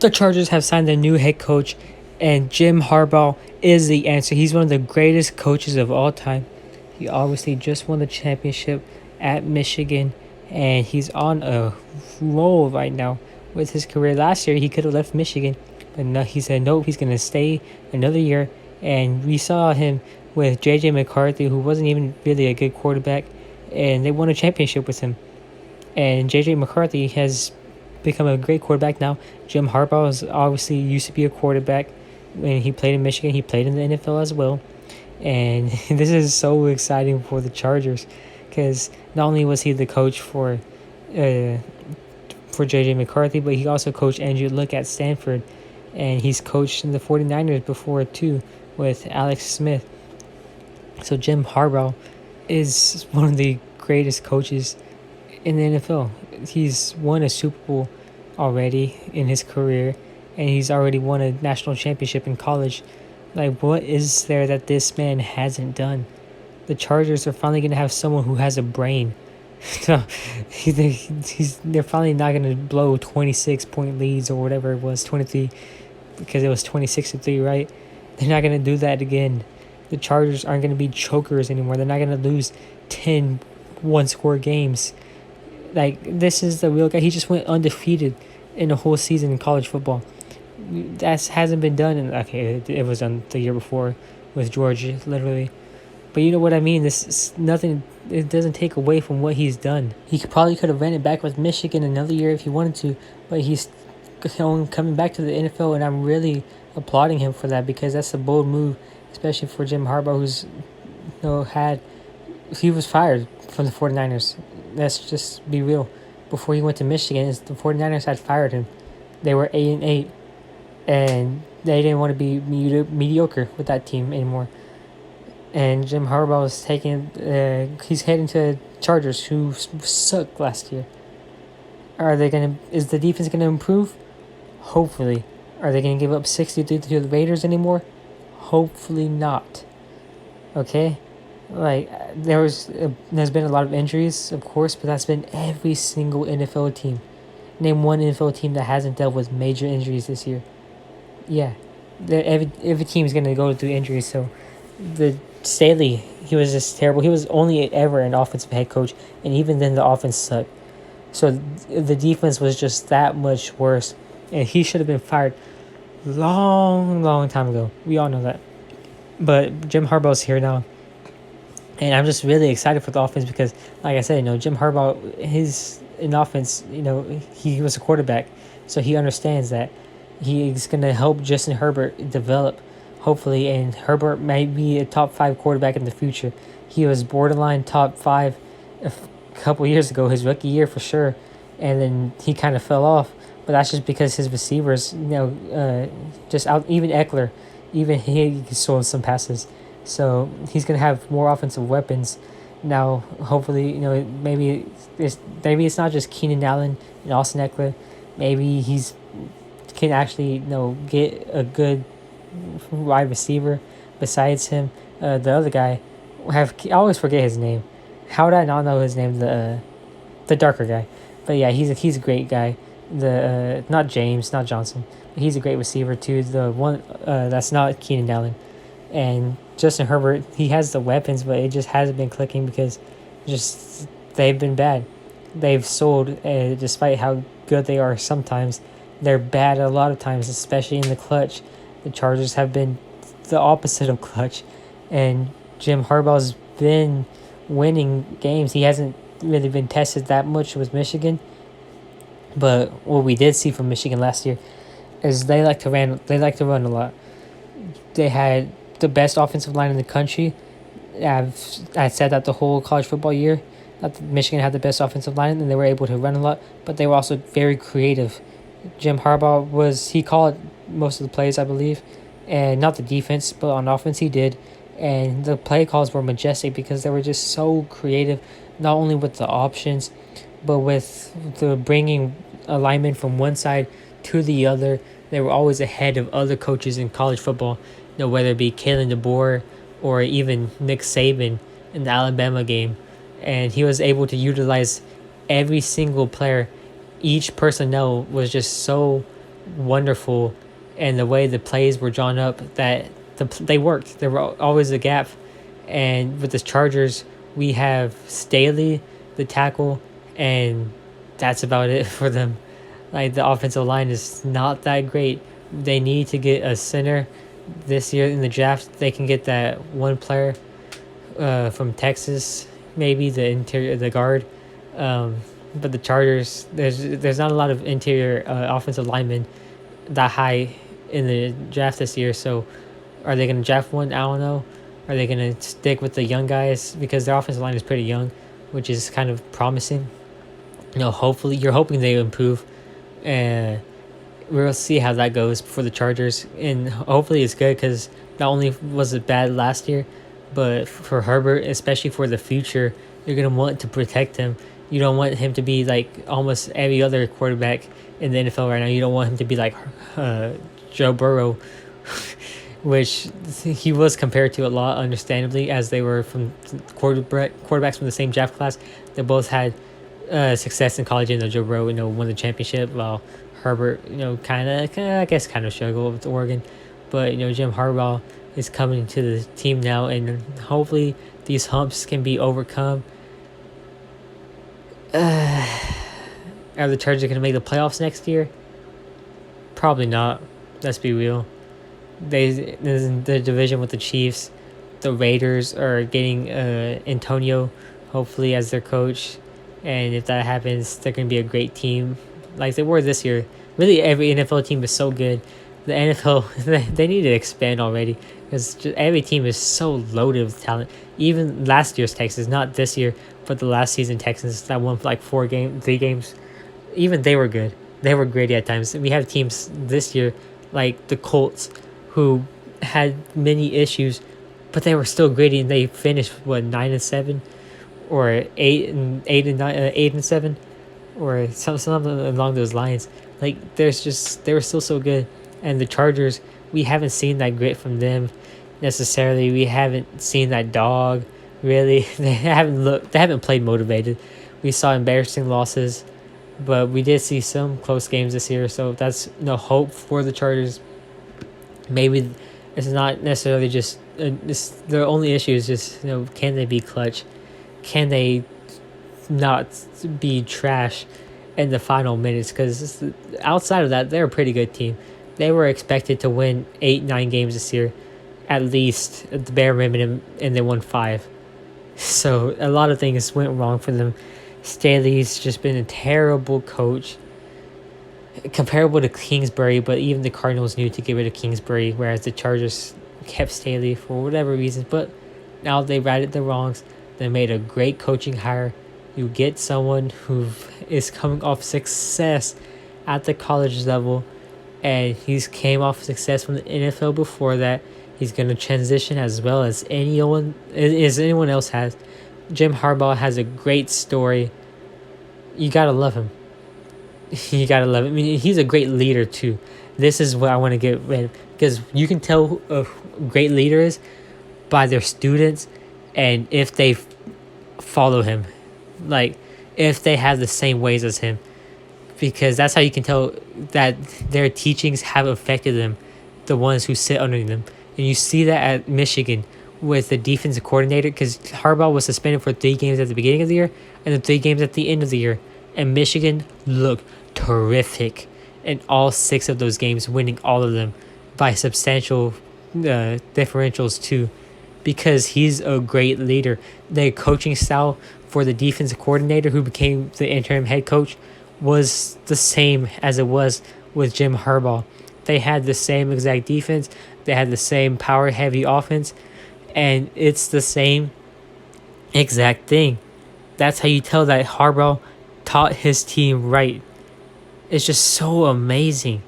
The Chargers have signed a new head coach, and Jim Harbaugh is the answer. He's one of the greatest coaches of all time. He obviously just won the championship at Michigan, and he's on a roll right now with his career. Last year, he could have left Michigan, but no, he said nope, he's going to stay another year. And we saw him with J.J. McCarthy, who wasn't even really a good quarterback, and they won a championship with him. And J.J. McCarthy has become a great quarterback now. Jim Harbaugh is obviously used to be a quarterback when he played in Michigan. He played in the NFL as well. And this is so exciting for the Chargers because not only was he the coach for J.J. McCarthy, but he also coached Andrew Luck at Stanford. And he's coached in the 49ers before too with Alex Smith. So Jim Harbaugh is one of the greatest coaches in the NFL. He's won a Super Bowl already in his career, and he's already won a national championship in college. Like, what is there that this man hasn't done? The Chargers are finally going to have someone who has a brain. So they're finally not going to blow 26-point leads or whatever it was, 23, because it was 26-3, right? They're not going to do that again. The Chargers aren't going to be chokers anymore. They're not going to lose 10 one-score games. Like, this is the real guy. He just went undefeated in a whole season in college football. That hasn't been done. It was done the year before with Georgia, literally. But you know what I mean? This is nothing. It doesn't take away from what he's done. He probably could have ran it back with Michigan another year if he wanted to, but he's coming back to the NFL, and I'm really applauding him for that because that's a bold move, especially for Jim Harbaugh, who's he was fired from the 49ers. Let's just be real. Before he went to Michigan, the 49ers had fired him. They were 8-8, and they didn't want to be mediocre with that team anymore. And Jim Harbaugh is he's heading to Chargers, who sucked last year. Is the defense gonna improve? Hopefully. Are they gonna give up 63 to the Raiders anymore? Hopefully not. Okay? Like, there's been a lot of injuries, of course, but that's been every single NFL team. Name one NFL team that hasn't dealt with major injuries this year. Yeah. Every team is gonna go through injuries, so the Staley, he was just terrible. He was only ever an offensive head coach, and even then the offense sucked. So the defense was just that much worse, and he should have been fired long time ago. We all know that. But Jim Harbaugh's here now, and I'm just really excited for the offense because, like I said, Jim Harbaugh, in offense, he was a quarterback, so he understands that he's gonna help Justin Herbert develop. Hopefully, and Herbert might be a top 5 quarterback in the future. He was borderline top 5 a couple years ago, his rookie year for sure, and then he kind of fell off. But that's just because his receivers, just out. Even Eckler, even he sold some passes, so he's gonna have more offensive weapons now. Hopefully, maybe it's not just Keenan Allen and Austin Eckler. Maybe he's can actually get a good wide receiver besides him. The other guy, I always forget his name. How would I not know his name? The darker guy, but yeah, he's a great guy. The not James, not Johnson, but he's a great receiver too. The one that's not Keenan Allen, and Justin Herbert, he has the weapons, but it just hasn't been clicking because just they've been bad. They've sold, despite how good they are sometimes. They're bad a lot of times, especially in the clutch. The Chargers have been the opposite of clutch, and Jim Harbaugh's been winning games. He hasn't really been tested that much with Michigan, but what we did see from Michigan last year is they like to run a lot. They had the best offensive line in the country. I said that the whole college football year, that Michigan had the best offensive line, and they were able to run a lot, but they were also very creative. Jim Harbaugh he called most of the plays, I believe, and not the defense, but on offense he did, and the play calls were majestic because they were just so creative, not only with the options, but with the bringing alignment from one side to the other. They were always ahead of other coaches in college football, whether it be Kalen DeBoer or even Nick Saban in the Alabama game, and he was able to utilize every single player. Each personnel was just so wonderful, and the way the plays were drawn up, that they worked. There were always a gap, and with the Chargers, we have Staley, the tackle, and that's about it for them. Like, the offensive line is not that great. They need to get a center this year in the draft. They can get that one player from Texas, maybe the guard. But the Chargers, there's not a lot of interior offensive linemen that high in the draft this year. So, are they going to draft one? I don't know. Are they going to stick with the young guys, because their offensive line is pretty young, which is kind of promising. Hopefully you're hoping they improve, and we'll see how that goes for the Chargers. And hopefully it's good, because not only was it bad last year, but for Herbert, especially for the future, you're going to want to protect him. You don't want him to be like almost every other quarterback in the NFL right now. You don't want him to be like Joe Burrow, which he was compared to a lot, understandably, as they were from quarterbacks from the same draft class. They both had success in college. Joe Burrow, won the championship, while Herbert, kind of struggled with Oregon. But, Jim Harbaugh is coming to the team now, and hopefully these humps can be overcome. Are the Chargers going to make the playoffs next year? Probably not. Let's be real. The division with the Chiefs, the Raiders are getting Antonio, hopefully, as their coach. And if that happens, they're going to be a great team, like they were this year. Really, every NFL team is so good. The NFL, they need to expand already, because every team is so loaded with talent. Even last year's Texans, not this year, but the last season Texans that won like 3 games, even they were good. They were great at times. We have teams this year like the Colts, who had many issues, but they were still great, and they finished 9-7, or 8-7, or something along those lines. Like, they were still so good. And the Chargers, we haven't seen that grit from them necessarily. We haven't seen that dog, really. They haven't played motivated. We saw embarrassing losses, but we did see some close games this year. So that's no hope for the Chargers. Maybe it's not necessarily just the only issue is just, can they be clutch? Can they not be trash in the final minutes? Because outside of that, they're a pretty good team. They were expected to win 8-9 games this year, at least at the bare minimum, and they won 5. So a lot of things went wrong for them. Staley's just been a terrible coach, comparable to Kingsbury, but even the Cardinals knew to get rid of Kingsbury, whereas the Chargers kept Staley for whatever reasons. But now they righted the wrongs. They made a great coaching hire. You get someone who is coming off success at the college level, and he's came off success from the NFL before that. He's going to transition as well as anyone else has. Jim Harbaugh has a great story. You got to love him. You got to love him. I mean, he's a great leader too. This is what I want to get rid of, because you can tell who a great leader is by their students, and if they follow him, like if they have the same ways as him, because that's how you can tell that their teachings have affected them, the ones who sit under them. And you see that at Michigan with the defensive coordinator, because Harbaugh was suspended for 3 games at the beginning of the year and then 3 games at the end of the year, and Michigan looked terrific in all 6 of those games, winning all of them by substantial differentials too, because he's a great leader. The coaching style for the defensive coordinator who became the interim head coach was the same as it was with Jim Harbaugh. They had the same exact defense. They had the same power-heavy offense, and it's the same exact thing. That's how you tell that Harbaugh taught his team right. It's just so amazing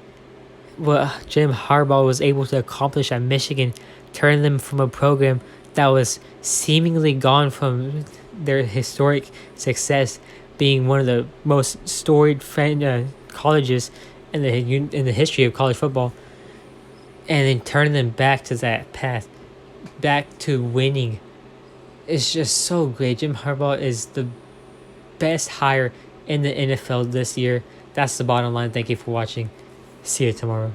what Jim Harbaugh was able to accomplish at Michigan, turn them from a program that was seemingly gone from their historic success, being one of the most storied colleges in the history of college football, and then turning them back to that path, back to winning. It's just so great. Jim Harbaugh is the best hire in the NFL this year. That's the bottom line. Thank you for watching. See you tomorrow.